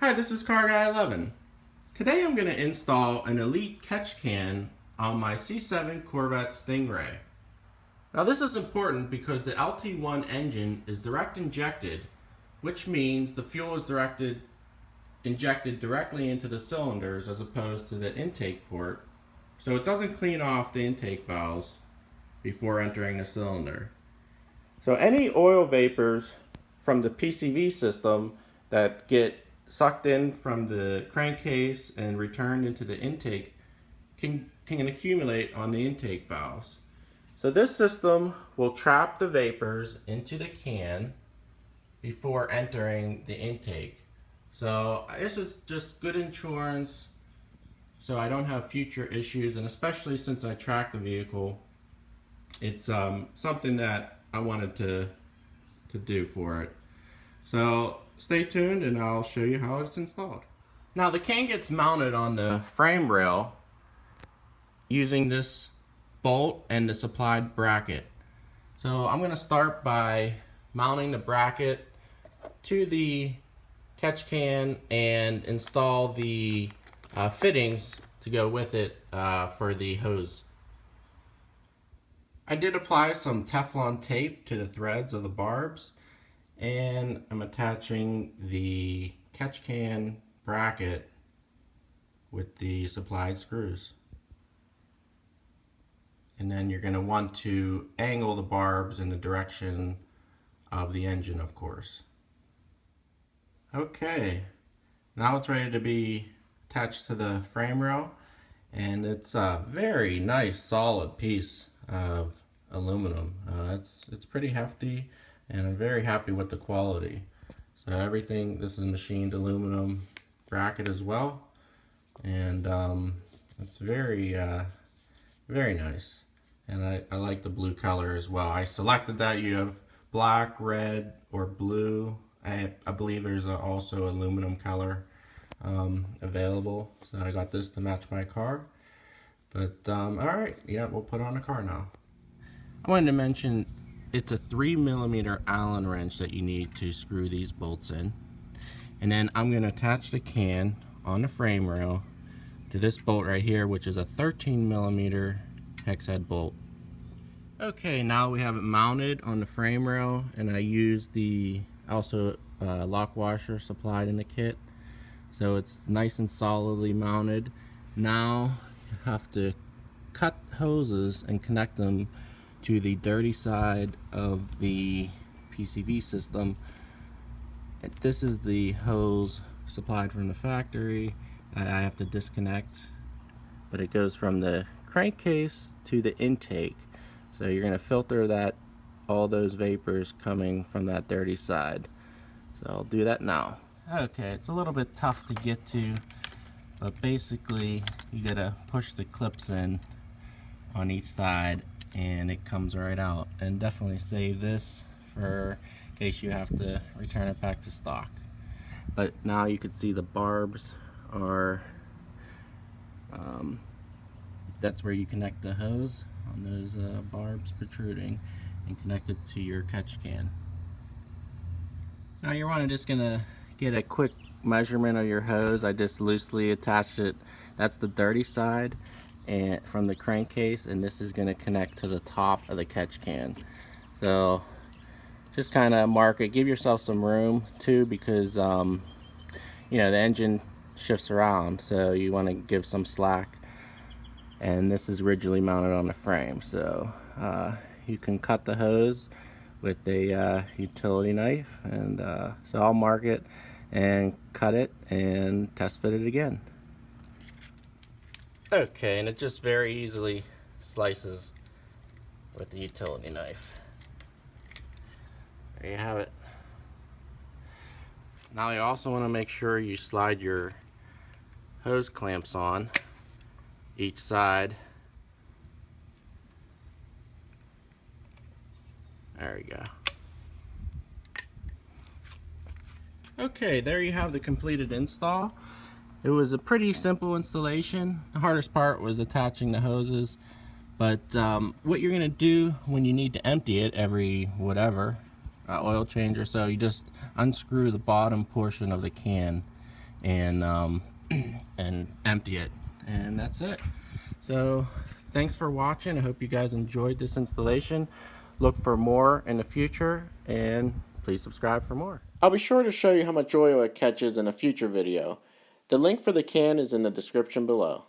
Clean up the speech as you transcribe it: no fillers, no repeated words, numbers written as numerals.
Hi, this is Car Guy 11. Today I'm going to install an Elite catch can on my C7 Corvette Stingray. Now this is important because the LT1 engine is direct injected, which means the fuel is injected directly into the cylinders as opposed to the intake port, so it doesn't clean off the intake valves before entering the cylinder. So any oil vapors from the PCV system that get sucked in from the crankcase and returned into the intake can accumulate on the intake valves. So this system will trap the vapors into the can before entering the intake. So this is just good insurance so I don't have future issues, and especially since I track the vehicle, it's something that I wanted to do for it. So stay tuned and I'll show you how it's installed. Now the can gets mounted on the frame rail using this bolt and the supplied bracket. So I'm going to start by mounting the bracket to the catch can and install the fittings to go with it for the hose. I did apply some Teflon tape to the threads of the barbs, and I'm attaching the catch can bracket with the supplied screws. And then you're going to want to angle the barbs in the direction of the engine, of course. Okay, now it's ready to be attached to the frame rail, and it's a very nice solid piece of aluminum. It's pretty hefty, and I'm very happy with the quality. So everything, this is machined aluminum bracket as well, and it's very very nice. And I like the blue color as well. I selected that. You have black, red, or blue. I believe there's also aluminum color available, so I got this to match my car. But alright, yeah, we'll put on the car now. I wanted to mention it's a 3mm Allen wrench that you need to screw these bolts in. And then I'm going to attach the can on the frame rail to this bolt right here, which is a 13mm hex head bolt. Okay, now we have it mounted on the frame rail, and I used the lock washer supplied in the kit, so it's nice and solidly mounted. Now you have to cut hoses and connect them to the dirty side of the PCV system. This is the hose supplied from the factory. I have to disconnect, but it goes from the crankcase to the intake. So you're going to filter all those vapors coming from that dirty side. So I'll do that now. Okay, it's a little bit tough to get to, but basically you got to push the clips in on each side and it comes right out. And definitely save this for in case you have to return it back to stock. But now you can see the barbs are that's where you connect the hose on those barbs protruding and connect it to your catch can. Now you're just gonna get a quick measurement of your hose. I just loosely attached it. That's the dirty side and from the crankcase, and this is gonna connect to the top of the catch can. So just kind of mark it. Give yourself some room too, because you know, the engine shifts around, so you want to give some slack. And this is rigidly mounted on the frame, so you can cut the hose with a utility knife, and so I'll mark it and cut it and test fit it again. Okay, and it just very easily slices with the utility knife. There you have it. Now you also want to make sure you slide your hose clamps on each side. There we go. Okay, there you have the completed install. It was a pretty simple installation. The hardest part was attaching the hoses, but what you're gonna do when you need to empty it every oil change or so, you just unscrew the bottom portion of the can and and empty it, and that's it. So thanks for watching. I hope you guys enjoyed this installation. Look for more in the future, and please subscribe for more. I'll be sure to show you how much oil it catches in a future video. The link for the can is in the description below.